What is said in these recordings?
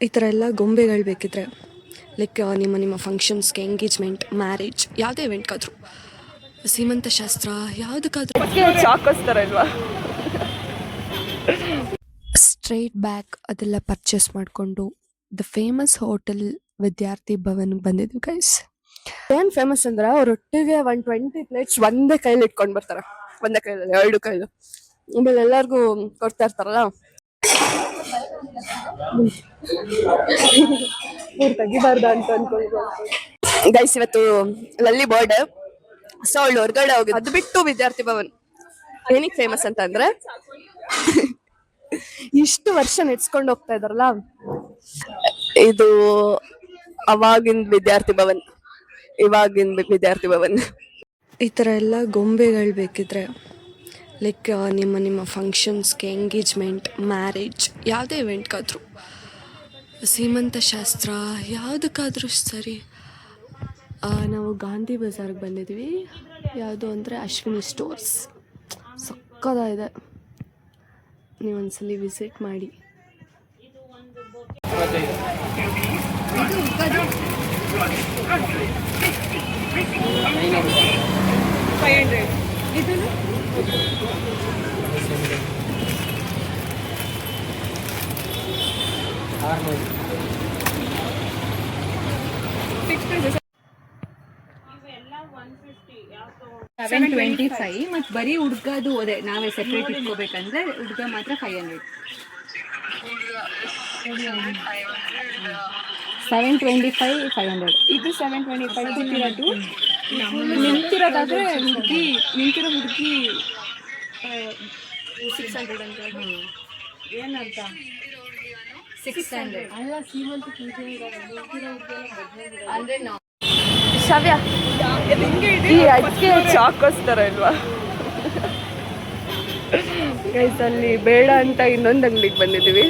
ಈ ಥರ ಎಲ್ಲ ಗೊಂಬೆಗಳು ಬೇಕಿದ್ರೆ ಲೈಕ್ ನಿಮ್ಮ ಫಂಕ್ಷನ್ಸ್ಗೆ, ಎಂಗೇಜ್ಮೆಂಟ್, ಮ್ಯಾರೇಜ್, ಯಾವುದೇ ಇವೆಂಟ್ಗಾದರೂ, ಸೀಮಂತ ಶಾಸ್ತ್ರ ಯಾವುದಕ್ಕಾದ್ರೂ ಚಾಕೋಸ್ತಾರ ಇಲ್ವಾ, ಸ್ಟ್ರೈಟ್ ಬ್ಯಾಗ್ ಅದೆಲ್ಲ ಪರ್ಚೇಸ್ ಮಾಡಿಕೊಂಡು ದ ಫೇಮಸ್ ಹೋಟೆಲ್ ವಿದ್ಯಾರ್ಥಿ ಭವನ್ಗೆ ಬಂದಿದ್ವಿ ಗೈಸ್. ಏನು ಫೇಮಸ್ ಅಂದ್ರೆ ಅವ್ರ ಒಟ್ಟಿಗೆ 120 ಪ್ಲೇಟ್ಸ್ ಒಂದೇ ಕೈಲಿ ಇಟ್ಕೊಂಡು ಬರ್ತಾರೆ, ಒಂದೇ ಕೈಯಲ್ಲಿ 2 ಕೈಲು. ಆಮೇಲೆ ಎಲ್ಲರಿಗೂ ಕೊಡ್ತಾ ಇರ್ತಾರಲ್ಲ, ತೆಗಿಬಾರ್ದ ಅಂತ ಅನ್ಕೊಂಡು ಗೈಸ್. ಇವತ್ತು ಲಲ್ಲಿ ಬರ್ಡೇ, ಸೊ ಅವಳು ಹೊರಗಡೆ ಹೋಗಿ. ಅದು ಬಿಟ್ಟು ವಿದ್ಯಾರ್ಥಿ ಭವನ್ ಏನಕ್ಕೆ ಫೇಮಸ್ ಅಂತ ಅಂದ್ರೆ ಇಷ್ಟು ವರ್ಷ ನೆಡ್ಸ್ಕೊಂಡು ಹೋಗ್ತಾ ಇದಾರಲ್ಲ, ಇದು ಅವಾಗಿನ ವಿದ್ಯಾರ್ಥಿ ಭವನ್, ಇವಾಗಿನ ವಿದ್ಯಾರ್ಥಿ ಭವನ್. ಈ ಥರ ಎಲ್ಲ ಗೊಂಬೆಗಳು ಬೇಕಿದ್ರೆ ಲೈಕ್ ನಿಮ್ಮ ಫಂಕ್ಷನ್ಸ್ಗೆ, ಎಂಗೇಜ್ಮೆಂಟ್, ಮ್ಯಾರೇಜ್, ಯಾವುದೇ ಇವೆಂಟ್ಗಾದರೂ, ಸೀಮಂತ ಶಾಸ್ತ್ರ ಯಾವುದಕ್ಕಾದ್ರೂ ಸರಿ. ನಾವು ಗಾಂಧಿ ಬಜಾರ್ಗೆ ಬಂದಿದ್ವಿ. ಯಾವುದು ಅಂದರೆ ಅಶ್ವಿನಿ ಸ್ಟೋರ್ಸ್. ಸಕ್ಕತ್ತಾಗಿದೆ, ನೀವೊಂದ್ಸಲಿ ವಿಸಿಟ್ ಮಾಡಿ. $725 ಮತ್ತು ಬರೀ ಹುಡ್ಗದು ಅದೇ ನಾವೇ ಸೆಪ್ರೇಟ್ ಇಟ್ಕೋಬೇಕಂದ್ರೆ ಹುಡ್ಗ ಮಾತ್ರ 500. 725 500. ಇದು 725 ಕೂತಿರೋದು. ನಿಂತಿರೋದಾದ್ರೆ ನಿಂತಿರೋ ಹುಡುಗಿ 600 ಅಂತ. ಏನಂತ 600 ಅಲ್ಲ, ಸೀಮಂತ ಅಂದ್ರೆ ನಾವು ಶವ್ಯ ಈ ಅಡಿಕೆ ಚಾಕೋಸ್ತಾರ ಇಲ್ವಾ ಗೈಸ್. ಅಲ್ಲಿ ಬೇಡ ಅಂತ ಇನ್ನೊಂದು ಅಂಗಡಿಗೆ ಬಂದಿದ್ದೀವಿ.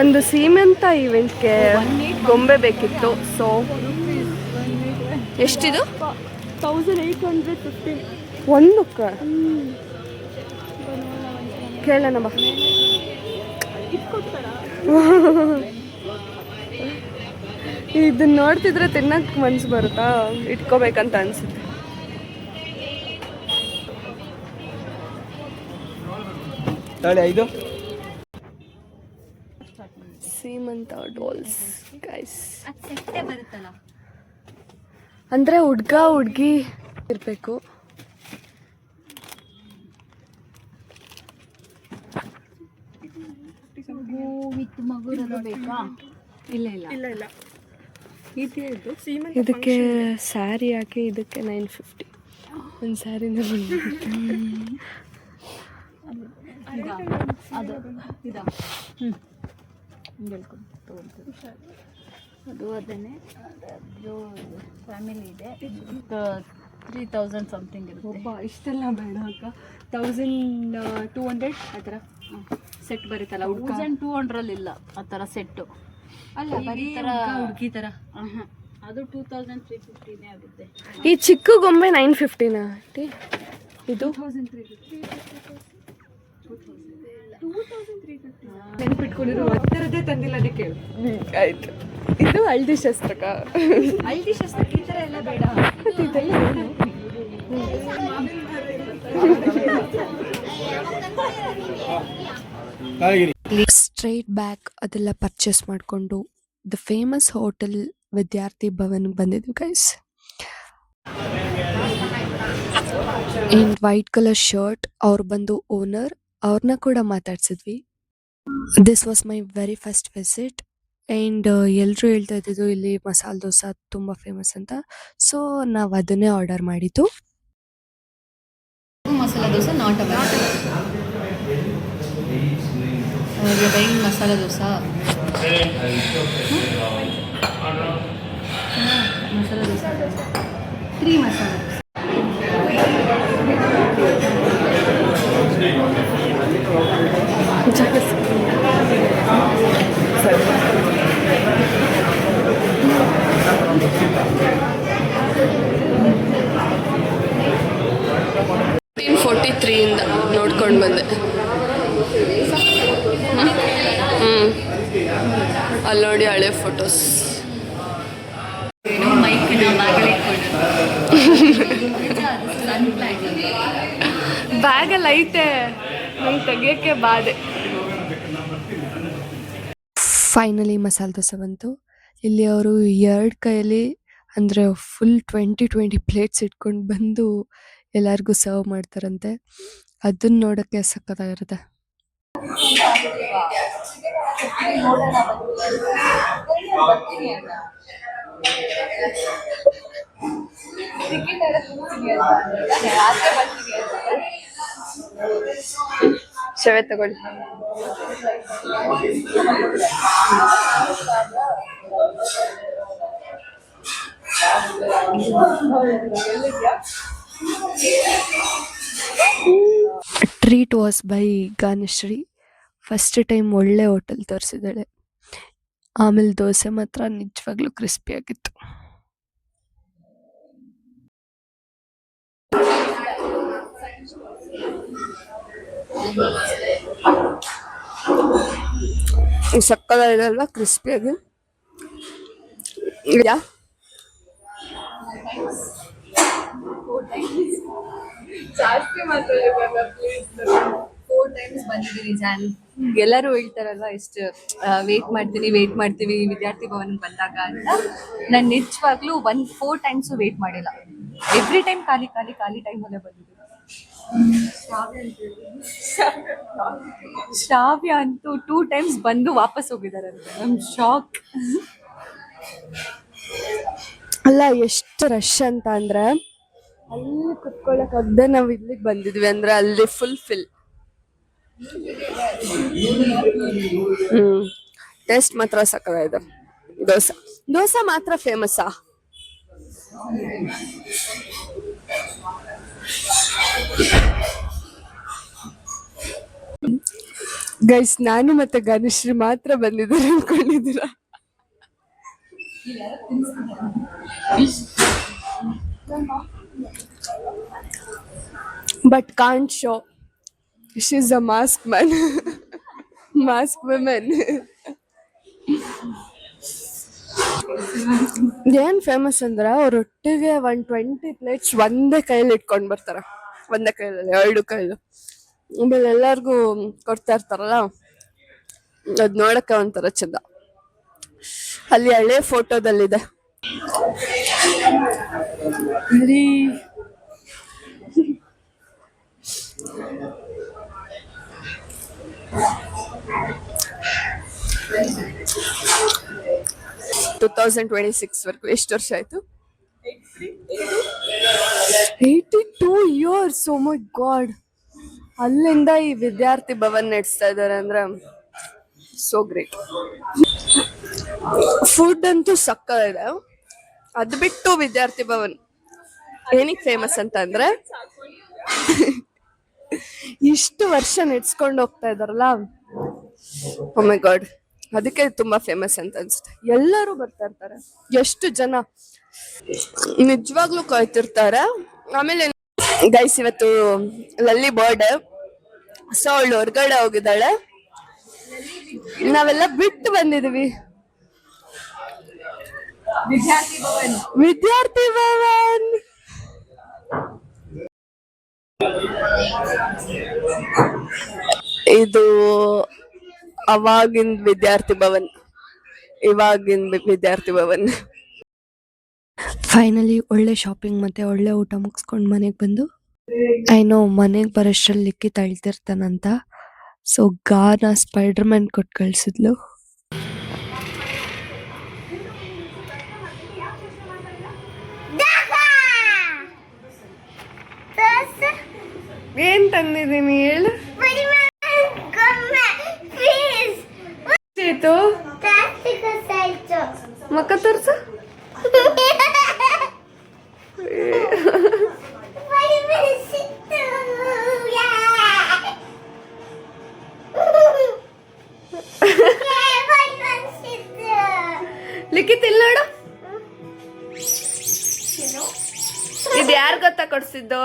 ಒಂದು ಸೀಮಂತ ಇವೆಂಟ್ಗೆ ಗೊಂಬೆ ಬೇಕಿತ್ತು. ಸೊ ಎಷ್ಟಿದು? 1815 ಒಂದಕ್ಕೆ. ಕೇಳೋಣ ಬಾ. ಇದನ್ನ ನೋಡ್ತಿದ್ರೆ ತಿನ್ನಕ್ ಮನ್ಸು ಬರುತ್ತಾ, ಇಟ್ಕೋಬೇಕಂತ ಅನ್ಸುತ್ತೆ. ಸೀಮಂತ ಡಾಲ್ಸ್ ಗೈಸ್. ಅಂದ್ರೆ ಹುಡ್ಗ ಹುಡ್ಗಿ ಇರ್ಬೇಕು. ಬೇಕಾ? ಇಲ್ಲ ಇಲ್ಲ ಇಲ್ಲ ಇಲ್ಲ. ಇದಕ್ಕೆ ಸ್ಯಾರಿ ಹಾಕಿ ಇದಕ್ಕೆ 950. ಒಂದು ಸ್ಯಾರಿನ ಅದು ಇದಾ ಅದು ಅದನ್ನೇ ಫ್ಯಾಮಿಲಿ ಇದೆ. 3000 ಸಮಥಿಂಗ್ ಇರುತ್ತೆ. ಒಬ್ಬ ಇಷ್ಟೆಲ್ಲ ಬೇಡ ಅಕ್ಕ. 1200 ಆ ಥರ ಸೆಟ್ ಬರುತ್ತಲ್ಲ. 1200 ಇಲ್ಲ ಆ ಥರ ಸೆಟ್ಟು ಅಲ್ಲ, ಬರೀ ಥರ ಹುಡುಗಿ ಥರ. ಅದು 2350 ಆಗುತ್ತೆ. ಈ ಚಿಕ್ಕ ಗೊಂಬೆ 950ನಾ? ಇದು 2350. ನೆನ್ಪಿಟ್ಕೊಂಡಿರೋ ಥರದ್ದೇ ತಂದಿಲ್ಲ ಅದಕ್ಕೆ. ಆಯ್ತು. ಇದು ಹಳದಿ ಶಾಸ್ತ್ರಕ್ಕ. ಹಳದಿ ಶಾಸ್ತ್ರಕ್ಕೆ ಈ ಥರ ಎಲ್ಲ ಬೇಡ. ಸ್ಟ್ರೈಟ್ ಬ್ಯಾಗ್ ಅದೆಲ್ಲ ಪರ್ಚೇಸ್ ಮಾಡಿಕೊಂಡು ದ ಫೇಮಸ್ ಹೋಟೆಲ್ ವಿದ್ಯಾರ್ಥಿ ಭವನ್ಗೆ ಬಂದಿದ್ವಿ guys. In white colour shirt. ಅವ್ರು ಬಂದು ಓನರ್, ಅವ್ರನ್ನ ಕೂಡ ಮಾತಾಡ್ಸಿದ್ವಿ. This was my very first visit. And ಎಲ್ಲರೂ ಹೇಳ್ತಾ ಇದ್ದಿದ್ದು ಇಲ್ಲಿ ಮಸಾಲೆ ದೋಸೆ ತುಂಬ ಫೇಮಸ್ ಅಂತ. ಸೊ ನಾವು ಅದನ್ನೇ ಆರ್ಡರ್ ಮಾಡಿದ್ದು. Masala dosa not available. ಮಸಾಲೆ ದೋಸೆ ಮಸಾಲೆ ದೋಸೆ 3 ಮಸಾಲೆ ದೋಸೆ. ಇಟ್ಕೊಂಡು ಬಂದೆ. ಅಲ್ಲಿ ನೋಡಿ ಹಳೆ ಫೋಟೋಸ್. ಬ್ಯಾಗಲ್ಲಿ ಐತೆ, ನಂಗೆ ತೆಗಿಯೋಕ್ಕೆ ಬಾದೆ. ಫೈನಲಿ ಮಸಾಲೆ ದೋಸೆ ಬಂತು. ಇಲ್ಲಿ ಅವರು 2 ಕೈಯಲ್ಲಿ ಅಂದರೆ ಫುಲ್ 20 ಪ್ಲೇಟ್ಸ್ ಇಟ್ಕೊಂಡು ಬಂದು ಎಲ್ಲರಿಗೂ ಸರ್ವ್ ಮಾಡ್ತಾರಂತೆ. ಅದನ್ನ ನೋಡೋಕ್ಕೆ ಸಖತ್ತಾಗಿರುತ್ತೆ. ಶವೆ ತಗೊಳ್ಳಿ. Treat was by Ganashri. First time ಒಳ್ಳೆ ಹೋಟೆಲ್ ತೋರಿಸಿದ್ದಾಳೆ. ಆಮೇಲೆ ದೋಸೆ ಮಾತ್ರ ನಿಜವಾಗ್ಲೂ ಕ್ರಿಸ್ಪಿಯಾಗಿತ್ತು. ಸಕ್ಕತ್ತಾಗಿದೆ ಅಲ್ವಾ, ಕ್ರಿಸ್ಪಿಯಾಗಿ. ಯಾ ಜಾಸ್ತಿ ಮಾತಾಡಬೇಕಲ್ಲ ಪ್ಲೀಸ್. 4 ಟೈಮ್ಸ್ ಬಂದಿದ್ದೀನಿ ಜಾನ್. ಎಲ್ಲರೂ ಹೇಳ್ತಾರಲ್ವಾ ಎಷ್ಟು ವೇಟ್ ಮಾಡ್ತೀವಿ ವಿದ್ಯಾರ್ಥಿ ಭವನಕ್ಕೆ ಬಂದಾಗ ಅಂತ. ನಾನು ನಿಜವಾಗ್ಲೂ 4 ಟೈಮ್ಸು ವೇಟ್ ಮಾಡಿಲ್ಲ. ಎವ್ರಿ ಟೈಮ್ ಖಾಲಿ ಟೈಮಲ್ಲೇ ಬಂದಿದ್ದೀನಿ. ಶ್ರಾವ್ಯ ಅಂತೂ 2 ಟೈಮ್ಸ್ ಬಂದು ವಾಪಸ್ ಹೋಗಿದ್ದಾರಂತೆ. I am shock. ಅಲ್ಲ, ಎಷ್ಟು ರಶ್ ಅಂತ ಅಂದ್ರೆ ಅಲ್ಲಿ ಕುತ್ಕೊಳ್ಳೋಕ್ಕಾಗದೆ ನಾವು ಇಲ್ಲಿಗೆ ಬಂದಿದ್ವಿ ಅಂದ್ರೆ ಅಲ್ಲಿ ಫುಲ್ ಫಿಲ್. ಟೇಸ್ಟ್ ಮಾತ್ರ ಸಕ್ಕತ್ತಾಗಿದೆ. ದೋಸೆ ಮಾತ್ರ ಫೇಮಸ್ಸಾ? ಗೈಸ್, ನಾನು ಮತ್ತೆ ಗಣೇಶ್ರೀ ಮಾತ್ರ ಬಂದಿದ್ದಾರೆ ಅನ್ಕೊಂಡಿದ್ದೀರಾ? But can't show. She's a masked man. Masked woman. ಏನ್ ಫೇಮಸ್ ಅಂದ್ರ ಅವ್ರೊಟ್ಟಿಗೆ 120 ಪ್ಲೇಟ್ಸ್ ಒಂದೇ ಕೈಯಲ್ಲಿ ಇಟ್ಕೊಂಡ್ ಬರ್ತಾರ. ಒಂದೇ ಕೈಯಲ್ಲಿ, 2 ಕೈಲು. ಆಮೇಲೆ ಎಲ್ಲಾರ್ಗು ಕೊಡ್ತಾ ಇರ್ತಾರಲ್ಲ, ಅದ್ ನೋಡಕ್ಕೆ ಒಂಥರ ಚಂದ. ಅಲ್ಲಿ ಹಳೆ ಫೋಟೋದಲ್ಲಿದೆ. ವರ್ಗು ಎಷ್ಟು ವರ್ಷ ಆಯ್ತು? 82 years. ಓ ಮೈ ಗಾಡ್. ಅಲ್ಲಿಂದ ಈ ವಿದ್ಯಾರ್ಥಿ ಭವನ್ ನಡೆಸ್ತಾ ಇದ್ದಾರೆ ಅಂದ್ರೆ ಸೋ ಗ್ರೇಟ್. ಫುಡ್ ಅಂತೂ ಸಕ್ಕತ್ತಾಗಿದೆ. ಅದು ಬಿಟ್ಟು ವಿದ್ಯಾರ್ಥಿ ಭವನ್ ಏನಕ್ಕೆ ಫೇಮಸ್ ಅಂತ ಅಂದ್ರೆ ಇಷ್ಟು ವರ್ಷ ನೆಡ್ಸ್ಕೊಂಡು ಹೋಗ್ತಾ ಇದಾರಲ್ಲ, ಓ ಮೈ ಗಾಡ್, ಅದಕ್ಕೆ ತುಂಬಾ ಫೇಮಸ್ ಅಂತ ಅನ್ಸುತ್ತೆ. ಎಲ್ಲರೂ ಬರ್ತಾ ಇರ್ತಾರೆ, ಎಷ್ಟು ಜನ ನಿಜವಾಗ್ಲೂ ಕಾಯ್ತಿರ್ತಾರೆ. ಆಮೇಲೆ ಗೈಸ್, ಇವತ್ತು ಲಲ್ಲಿ ಬರ್ಡೇ, ಸೊ ಅವಳು ಹೊರ್ಗಡೆ ಹೋಗಿದ್ದಾಳೆ, ನಾವೆಲ್ಲ ಬಿಟ್ಟು ಬಂದಿದೀವಿ. ವಿದ್ಯಾರ್ಥಿ ಭವನ್ ಇದು ಅವಾಗಿನ ವಿದ್ಯಾರ್ಥಿ ಭವನ್, ಇವಾಗಿನ ವಿದ್ಯಾರ್ಥಿ ಭವನ್. ಫೈನಲಿ ಒಳ್ಳೆ ಶಾಪಿಂಗ್ ಮತ್ತೆ ಒಳ್ಳೆ ಊಟ ಮುಗಿಸ್ಕೊಂಡು ಮನೆಗೆ ಬಂದು, ಐನೋ ಮನೆಗೆ ಬರೋಷ್ಟ್ರಲ್ಲಿ ಲಿಕ್ಕಿ ತಳ್ತಿರ್ತಾನಂತ. ಸೊ ಗಾನ ಸ್ಪೈಡರ್ಮ್ಯಾನ್ ಕೊಟ್ಟು ಕಳ್ಸಿದ್ಲು. ಏನ್ ತಂದಿದ್ದೀನಿ ಹೇಳು? ಮಕ್ಕ ತೋರ್ಸು. ಲಿಖಿತ್ ಇಲ್ಲಿ ನೋಡು, ಇದು ಯಾರು ಗೊತ್ತಾ ಕೊಡ್ಸಿದ್ದು?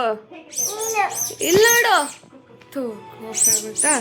ಇಲ್ಲಿ ನೋಡು, ಥೂ ಆಗುತ್ತಾ